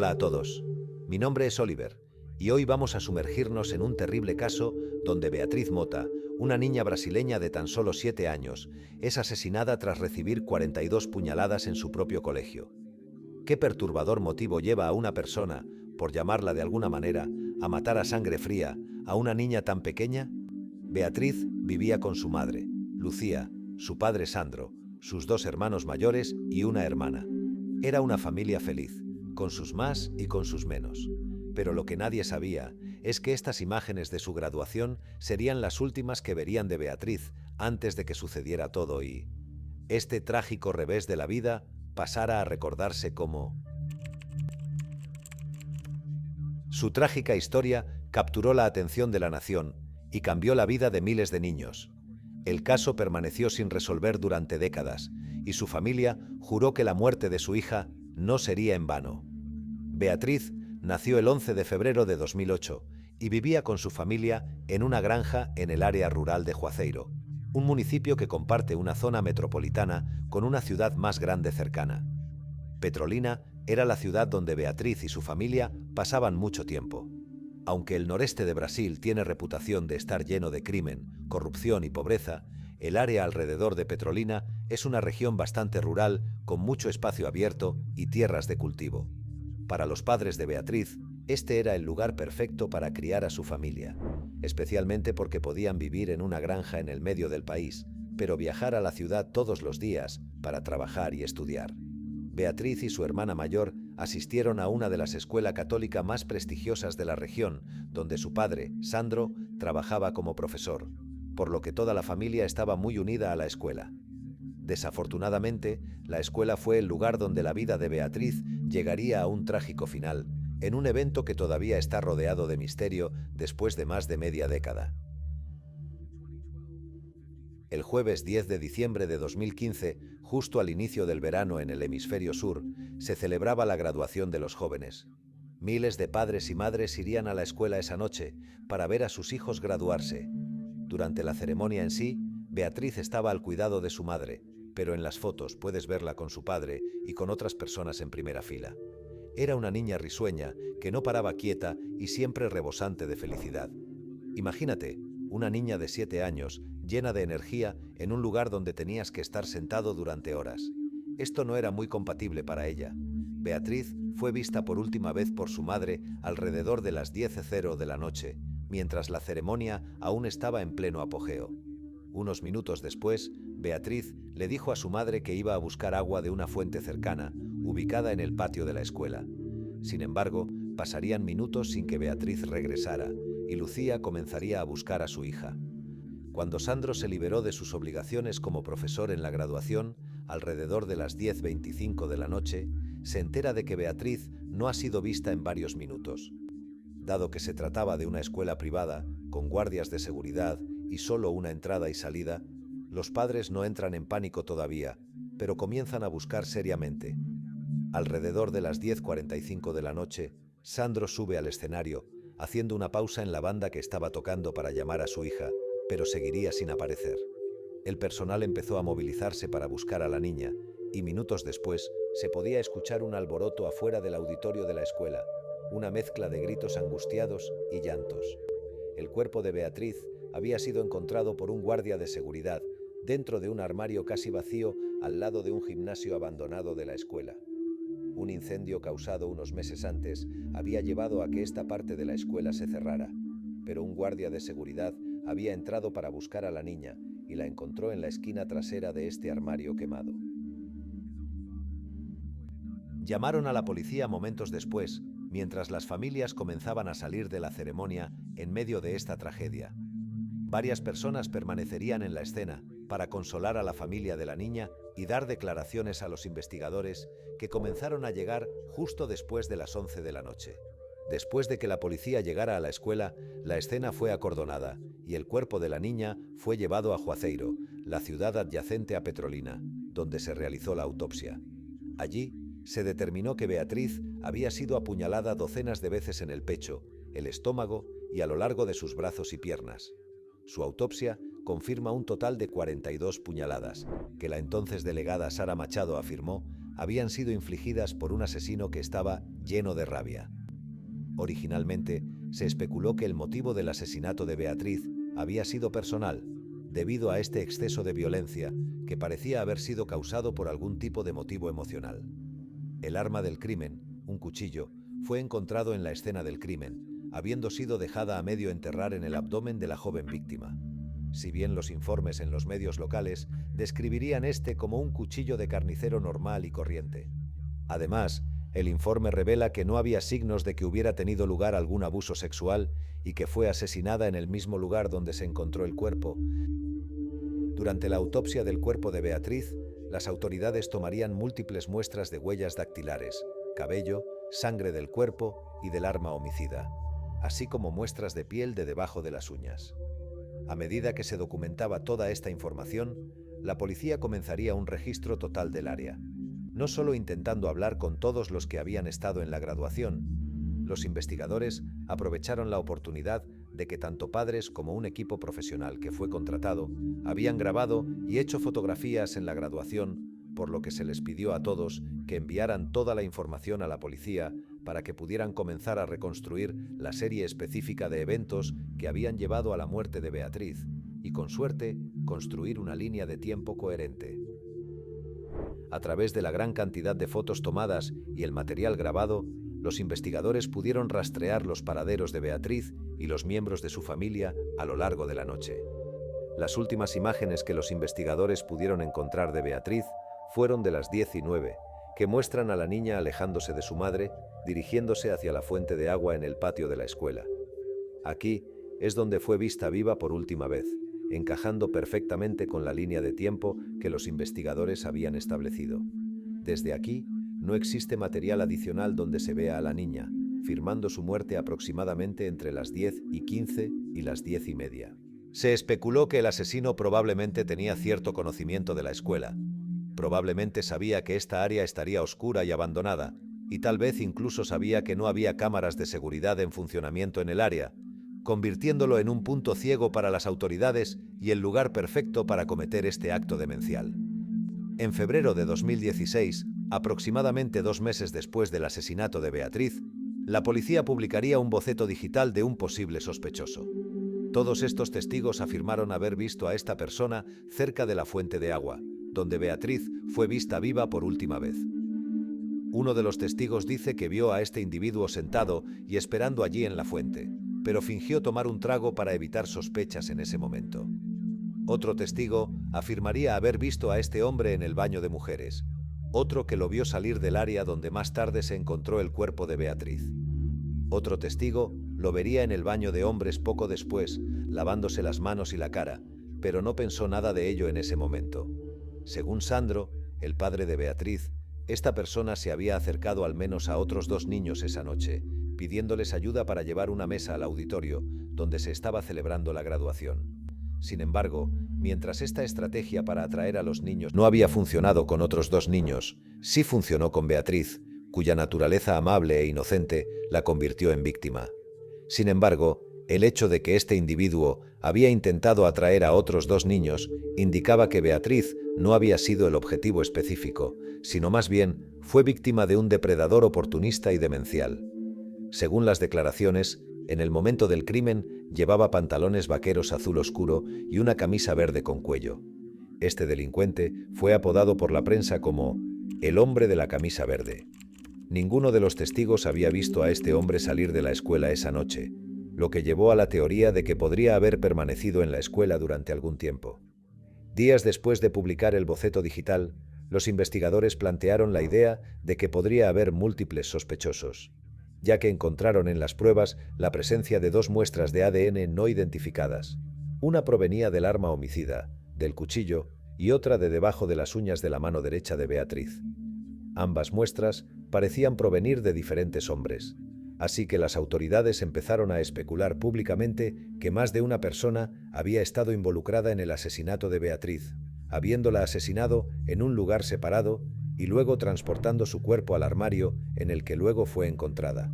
Hola a todos, mi nombre es Oliver y hoy vamos a sumergirnos en un terrible caso donde Beatriz Mota, una niña brasileña de tan solo 7 años, es asesinada tras recibir 42 puñaladas en su propio colegio. ¿Qué perturbador motivo lleva a una persona, por llamarla de alguna manera, a matar a sangre fría a una niña tan pequeña? Beatriz vivía con su madre, Lucía, su padre Sandro, sus 2 hermanos mayores y una hermana. Era una familia feliz, con sus más y con sus menos. Pero lo que nadie sabía es que estas imágenes de su graduación serían las últimas que verían de Beatriz antes de que sucediera todo y este trágico revés de la vida pasara a recordarse como... Su trágica historia capturó la atención de la nación y cambió la vida de miles de niños. El caso permaneció sin resolver durante décadas y su familia juró que la muerte de su hija no sería en vano. Beatriz nació el 11 de febrero de 2008 y vivía con su familia en una granja en el área rural de Juazeiro, un municipio que comparte una zona metropolitana con una ciudad más grande cercana. Petrolina era la ciudad donde Beatriz y su familia pasaban mucho tiempo. Aunque el noreste de Brasil tiene reputación de estar lleno de crimen, corrupción y pobreza, el área alrededor de Petrolina es una región bastante rural con mucho espacio abierto y tierras de cultivo. Para los padres de Beatriz, este era el lugar perfecto para criar a su familia, especialmente porque podían vivir en una granja en el medio del país, pero viajar a la ciudad todos los días para trabajar y estudiar. Beatriz y su hermana mayor asistieron a una de las escuelas católicas más prestigiosas de la región, donde su padre, Sandro, trabajaba como profesor, por lo que toda la familia estaba muy unida a la escuela. Desafortunadamente, la escuela fue el lugar donde la vida de Beatriz llegaría a un trágico final, en un evento que todavía está rodeado de misterio después de más de media década. El jueves 10 de diciembre de 2015, justo al inicio del verano en el hemisferio sur, se celebraba la graduación de los jóvenes. Miles de padres y madres irían a la escuela esa noche para ver a sus hijos graduarse. Durante la ceremonia en sí, Beatriz estaba al cuidado de su madre, pero en las fotos puedes verla con su padre y con otras personas en primera fila. Era una niña risueña que no paraba quieta y siempre rebosante de felicidad. Imagínate, una niña de 7 años, llena de energía, en un lugar donde tenías que estar sentado durante horas. Esto no era muy compatible para ella. Beatriz fue vista por última vez por su madre alrededor de las 10:00 de la noche, mientras la ceremonia aún estaba en pleno apogeo. Unos minutos después, Beatriz le dijo a su madre que iba a buscar agua de una fuente cercana, ubicada en el patio de la escuela. Sin embargo, pasarían minutos sin que Beatriz regresara, y Lucía comenzaría a buscar a su hija. Cuando Sandro se liberó de sus obligaciones como profesor en la graduación, alrededor de las 10:25 de la noche, se entera de que Beatriz no ha sido vista en varios minutos. Dado que se trataba de una escuela privada, con guardias de seguridad y solo una entrada y salida, los padres no entran en pánico todavía, pero comienzan a buscar seriamente. Alrededor de las 10:45 de la noche, Sandro sube al escenario, haciendo una pausa en la banda que estaba tocando para llamar a su hija, pero seguiría sin aparecer. El personal empezó a movilizarse para buscar a la niña, y minutos después se podía escuchar un alboroto afuera del auditorio de la escuela, una mezcla de gritos angustiados y llantos. El cuerpo de Beatriz había sido encontrado por un guardia de seguridad dentro de un armario casi vacío al lado de un gimnasio abandonado de la escuela. Un incendio causado unos meses antes había llevado a que esta parte de la escuela se cerrara, pero un guardia de seguridad había entrado para buscar a la niña y la encontró en la esquina trasera de este armario quemado. Llamaron a la policía momentos después, mientras las familias comenzaban a salir de la ceremonia en medio de esta tragedia. Varias personas permanecerían en la escena para consolar a la familia de la niña y dar declaraciones a los investigadores que comenzaron a llegar justo después de las 11 de la noche. Después de que la policía llegara a la escuela, la escena fue acordonada y el cuerpo de la niña fue llevado a Juazeiro, la ciudad adyacente a Petrolina, donde se realizó la autopsia. Allí se determinó que Beatriz había sido apuñalada docenas de veces en el pecho, el estómago y a lo largo de sus brazos y piernas. Su autopsia confirma un total de 42 puñaladas, que la entonces delegada Sara Machado afirmó habían sido infligidas por un asesino que estaba lleno de rabia. Originalmente, se especuló que el motivo del asesinato de Beatriz había sido personal, debido a este exceso de violencia que parecía haber sido causado por algún tipo de motivo emocional. El arma del crimen, un cuchillo, fue encontrado en la escena del crimen, habiendo sido dejada a medio enterrar en el abdomen de la joven víctima. Si bien los informes en los medios locales describirían este como un cuchillo de carnicero normal y corriente. Además, el informe revela que no había signos de que hubiera tenido lugar algún abuso sexual y que fue asesinada en el mismo lugar donde se encontró el cuerpo. Durante la autopsia del cuerpo de Beatriz, las autoridades tomarían múltiples muestras de huellas dactilares, cabello, sangre del cuerpo y del arma homicida, así como muestras de piel de debajo de las uñas. A medida que se documentaba toda esta información, la policía comenzaría un registro total del área, no solo intentando hablar con todos los que habían estado en la graduación. Los investigadores aprovecharon la oportunidad de que tanto padres como un equipo profesional que fue contratado habían grabado y hecho fotografías en la graduación, por lo que se les pidió a todos que enviaran toda la información a la policía para que pudieran comenzar a reconstruir la serie específica de eventos que habían llevado a la muerte de Beatriz y, con suerte, construir una línea de tiempo coherente. A través de la gran cantidad de fotos tomadas y el material grabado, los investigadores pudieron rastrear los paraderos de Beatriz y los miembros de su familia a lo largo de la noche. Las últimas imágenes que los investigadores pudieron encontrar de Beatriz fueron de las 10:09, que muestran a la niña alejándose de su madre, dirigiéndose hacia la fuente de agua en el patio de la escuela. Aquí es donde fue vista viva por última vez, encajando perfectamente con la línea de tiempo que los investigadores habían establecido. Desde aquí, no existe material adicional donde se vea a la niña, firmando su muerte aproximadamente entre las 10:15 y las 10:30. Se especuló que el asesino probablemente tenía cierto conocimiento de la escuela. Probablemente sabía que esta área estaría oscura y abandonada, y tal vez incluso sabía que no había cámaras de seguridad en funcionamiento en el área, convirtiéndolo en un punto ciego para las autoridades y el lugar perfecto para cometer este acto demencial. En febrero de 2016, aproximadamente 2 meses después del asesinato de Beatriz, la policía publicaría un boceto digital de un posible sospechoso. Todos estos testigos afirmaron haber visto a esta persona cerca de la fuente de agua, donde Beatriz fue vista viva por última vez. Uno de los testigos dice que vio a este individuo sentado y esperando allí en la fuente, pero fingió tomar un trago para evitar sospechas en ese momento. Otro testigo afirmaría haber visto a este hombre en el baño de mujeres, otro que lo vio salir del área donde más tarde se encontró el cuerpo de Beatriz. Otro testigo lo vería en el baño de hombres poco después, lavándose las manos y la cara, pero no pensó nada de ello en ese momento. Según Sandro, el padre de Beatriz, esta persona se había acercado al menos a otros 2 niños esa noche, pidiéndoles ayuda para llevar una mesa al auditorio, donde se estaba celebrando la graduación. Sin embargo, mientras esta estrategia para atraer a los niños no había funcionado con otros 2 niños, sí funcionó con Beatriz, cuya naturaleza amable e inocente la convirtió en víctima. Sin embargo, el hecho de que este individuo había intentado atraer a otros 2 niños indicaba que Beatriz no había sido el objetivo específico, sino más bien fue víctima de un depredador oportunista y demencial. Según las declaraciones, en el momento del crimen llevaba pantalones vaqueros azul oscuro y una camisa verde con cuello. Este delincuente fue apodado por la prensa como el hombre de la camisa verde. Ninguno de los testigos había visto a este hombre salir de la escuela esa noche, lo que llevó a la teoría de que podría haber permanecido en la escuela durante algún tiempo. Días después de publicar el boceto digital, los investigadores plantearon la idea de que podría haber múltiples sospechosos, ya que encontraron en las pruebas la presencia de 2 muestras de ADN no identificadas. Una provenía del arma homicida, del cuchillo, y otra de debajo de las uñas de la mano derecha de Beatriz. Ambas muestras parecían provenir de diferentes hombres, así que las autoridades empezaron a especular públicamente que más de una persona había estado involucrada en el asesinato de Beatriz, habiéndola asesinado en un lugar separado y luego transportando su cuerpo al armario en el que luego fue encontrada.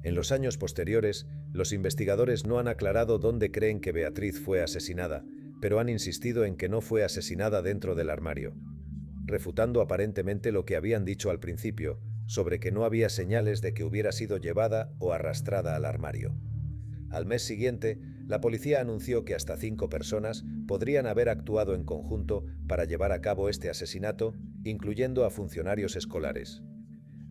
En los años posteriores, los investigadores no han aclarado dónde creen que Beatriz fue asesinada, pero han insistido en que no fue asesinada dentro del armario. refutando aparentemente lo que habían dicho al principio, sobre que no había señales de que hubiera sido llevada o arrastrada al armario. Al mes siguiente, la policía anunció que hasta 5 personas podrían haber actuado en conjunto para llevar a cabo este asesinato, incluyendo a funcionarios escolares.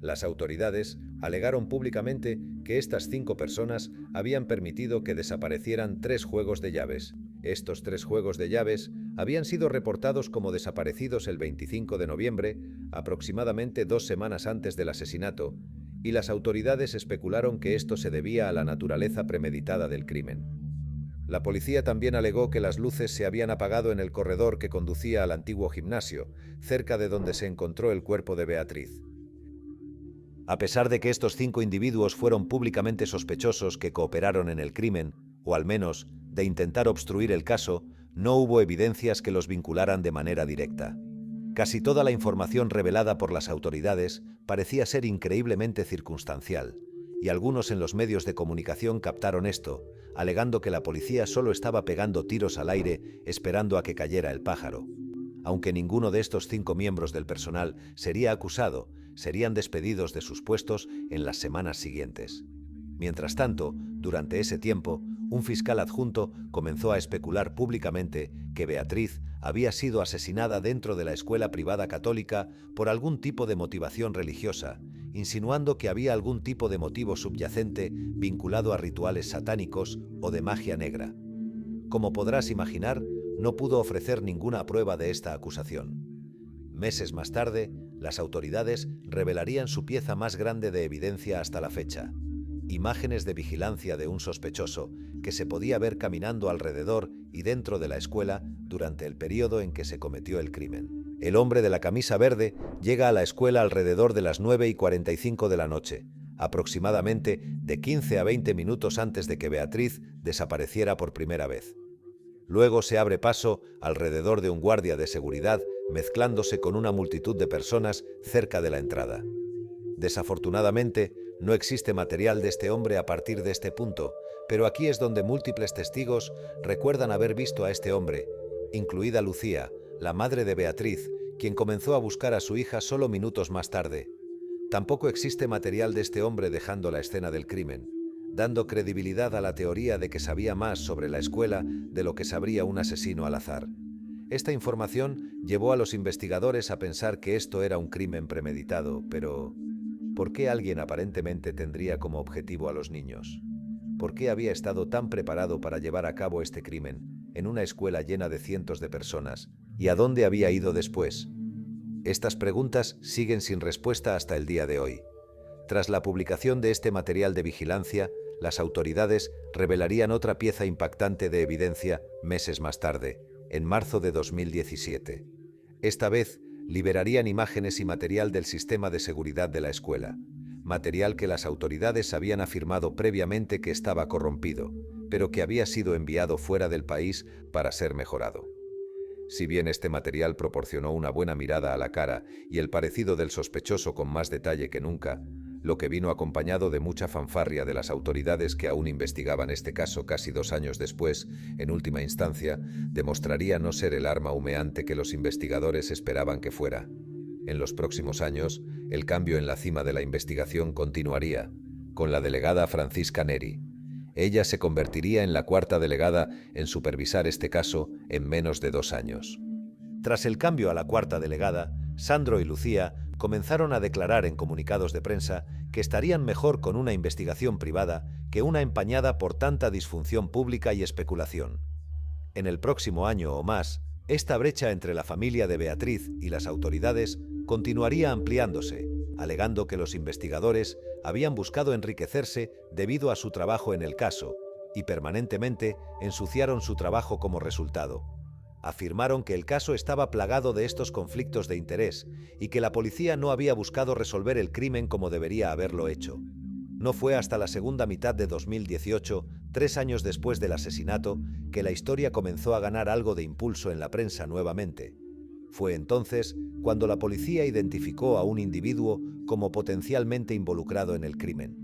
Las autoridades alegaron públicamente que estas 5 personas habían permitido que desaparecieran 3 juegos de llaves. Estos 3 juegos de llaves habían sido reportados como desaparecidos el 25 de noviembre, aproximadamente 2 semanas antes del asesinato, y las autoridades especularon que esto se debía a la naturaleza premeditada del crimen. La policía también alegó que las luces se habían apagado en el corredor que conducía al antiguo gimnasio, cerca de donde se encontró el cuerpo de Beatriz. A pesar de que estos 5 individuos fueron públicamente sospechosos que cooperaron en el crimen, o al menos de intentar obstruir el caso, no hubo evidencias que los vincularan de manera directa. Casi toda la información revelada por las autoridades parecía ser increíblemente circunstancial, y algunos en los medios de comunicación captaron esto, alegando que la policía solo estaba pegando tiros al aire esperando a que cayera el pájaro. Aunque ninguno de estos 5 miembros del personal sería acusado, serían despedidos de sus puestos en las semanas siguientes. Mientras tanto, durante ese tiempo, un fiscal adjunto comenzó a especular públicamente que Beatriz había sido asesinada dentro de la escuela privada católica por algún tipo de motivación religiosa, insinuando que había algún tipo de motivo subyacente vinculado a rituales satánicos o de magia negra. Como podrás imaginar, no pudo ofrecer ninguna prueba de esta acusación. Meses más tarde, las autoridades revelarían su pieza más grande de evidencia hasta la fecha: imágenes de vigilancia de un sospechoso que se podía ver caminando alrededor y dentro de la escuela durante el periodo en que se cometió el crimen. El hombre de la camisa verde llega a la escuela alrededor de las 9:45 de la noche, aproximadamente de 15 a 20 minutos antes de que Beatriz desapareciera por primera vez. Luego se abre paso alrededor de un guardia de seguridad, mezclándose con una multitud de personas cerca de la entrada. Desafortunadamente, no existe material de este hombre a partir de este punto, pero aquí es donde múltiples testigos recuerdan haber visto a este hombre, incluida Lucía, la madre de Beatriz, quien comenzó a buscar a su hija solo minutos más tarde. Tampoco existe material de este hombre dejando la escena del crimen, dando credibilidad a la teoría de que sabía más sobre la escuela de lo que sabría un asesino al azar. Esta información llevó a los investigadores a pensar que esto era un crimen premeditado, pero ¿por qué alguien aparentemente tendría como objetivo a los niños? ¿Por qué había estado tan preparado para llevar a cabo este crimen en una escuela llena de cientos de personas? ¿Y a dónde había ido después? Estas preguntas siguen sin respuesta hasta el día de hoy. Tras la publicación de este material de vigilancia, las autoridades revelarían otra pieza impactante de evidencia meses más tarde, en marzo de 2017. Esta vez, liberarían imágenes y material del sistema de seguridad de la escuela, material que las autoridades habían afirmado previamente que estaba corrompido, pero que había sido enviado fuera del país para ser mejorado. Si bien este material proporcionó una buena mirada a la cara y el parecido del sospechoso con más detalle que nunca, lo que vino acompañado de mucha fanfarria de las autoridades que aún investigaban este caso casi 2 años después, en última instancia, demostraría no ser el arma humeante que los investigadores esperaban que fuera. En los próximos años, el cambio en la cima de la investigación continuaría, con la delegada Francisca Neri. Ella se convertiría en la 4ª delegada en supervisar este caso en menos de 2 años. Tras el cambio a la 4ª delegada, Sandro y Lucía comenzaron a declarar en comunicados de prensa que estarían mejor con una investigación privada que una empañada por tanta disfunción pública y especulación. En el próximo año o más, esta brecha entre la familia de Beatriz y las autoridades continuaría ampliándose, alegando que los investigadores habían buscado enriquecerse debido a su trabajo en el caso y permanentemente ensuciaron su trabajo como resultado. Afirmaron que el caso estaba plagado de estos conflictos de interés y que la policía no había buscado resolver el crimen como debería haberlo hecho. No fue hasta la segunda mitad de 2018, 3 años después del asesinato, que la historia comenzó a ganar algo de impulso en la prensa nuevamente. Fue entonces cuando la policía identificó a un individuo como potencialmente involucrado en el crimen.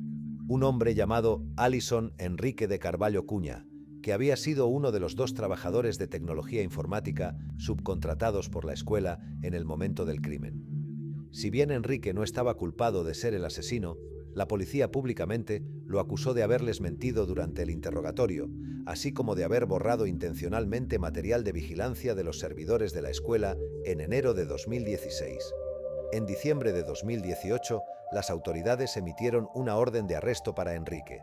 Un hombre llamado Alison Enrique de Carvalho Cunha, que había sido uno de los 2 trabajadores de tecnología informática subcontratados por la escuela en el momento del crimen. Si bien Enrique no estaba culpado de ser el asesino, la policía públicamente lo acusó de haberles mentido durante el interrogatorio, así como de haber borrado intencionalmente material de vigilancia de los servidores de la escuela en enero de 2016. En diciembre de 2018, las autoridades emitieron una orden de arresto para Enrique,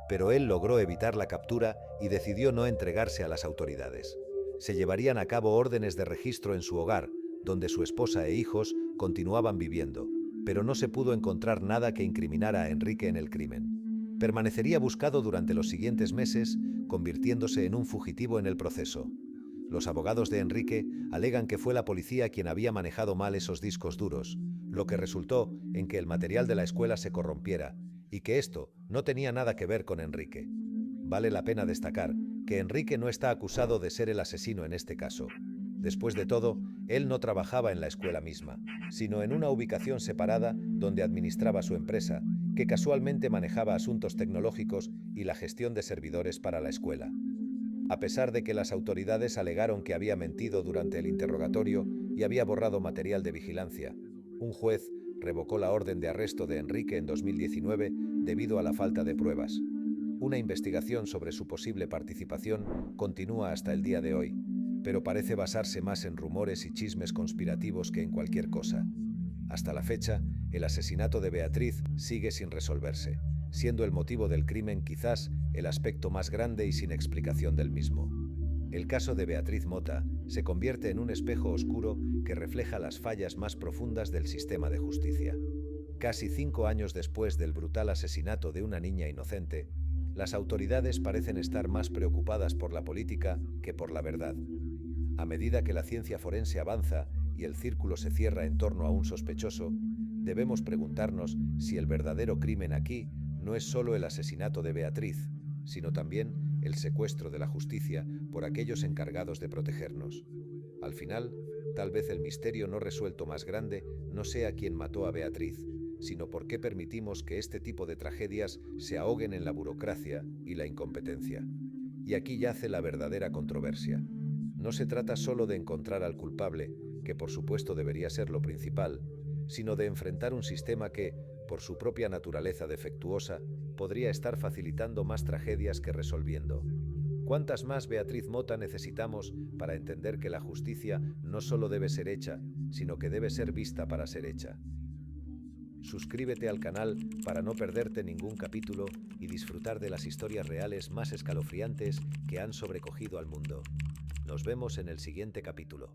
pero él logró evitar la captura y decidió no entregarse a las autoridades. Se llevarían a cabo órdenes de registro en su hogar, donde su esposa e hijos continuaban viviendo, pero no se pudo encontrar nada que incriminara a Enrique en el crimen. Permanecería buscado durante los siguientes meses, convirtiéndose en un fugitivo en el proceso. Los abogados de Enrique alegan que fue la policía quien había manejado mal esos discos duros, lo que resultó en que el material de la escuela se corrompiera, y que esto no tenía nada que ver con Enrique. Vale la pena destacar que Enrique no está acusado de ser el asesino en este caso. Después de todo, él no trabajaba en la escuela misma, sino en una ubicación separada donde administraba su empresa, que casualmente manejaba asuntos tecnológicos y la gestión de servidores para la escuela. A pesar de que las autoridades alegaron que había mentido durante el interrogatorio y había borrado material de vigilancia, un juez revocó la orden de arresto de Enrique en 2019 debido a la falta de pruebas. Una investigación sobre su posible participación continúa hasta el día de hoy, pero parece basarse más en rumores y chismes conspirativos que en cualquier cosa. Hasta la fecha, el asesinato de Beatriz sigue sin resolverse, siendo el motivo del crimen quizás el aspecto más grande y sin explicación del mismo. El caso de Beatriz Mota se convierte en un espejo oscuro que refleja las fallas más profundas del sistema de justicia. Casi 5 años después del brutal asesinato de una niña inocente, las autoridades parecen estar más preocupadas por la política que por la verdad. A medida que la ciencia forense avanza y el círculo se cierra en torno a un sospechoso, debemos preguntarnos si el verdadero crimen aquí no es solo el asesinato de Beatriz, sino también el secuestro de la justicia por aquellos encargados de protegernos. Al final, tal vez el misterio no resuelto más grande no sea quién mató a Beatriz, sino por qué permitimos que este tipo de tragedias se ahoguen en la burocracia y la incompetencia. Y aquí yace la verdadera controversia. No se trata solo de encontrar al culpable, que por supuesto debería ser lo principal, sino de enfrentar un sistema que, por su propia naturaleza defectuosa, podría estar facilitando más tragedias que resolviendo. ¿Cuántas más Beatriz Mota necesitamos para entender que la justicia no solo debe ser hecha, sino que debe ser vista para ser hecha? Suscríbete al canal para no perderte ningún capítulo y disfrutar de las historias reales más escalofriantes que han sobrecogido al mundo. Nos vemos en el siguiente capítulo.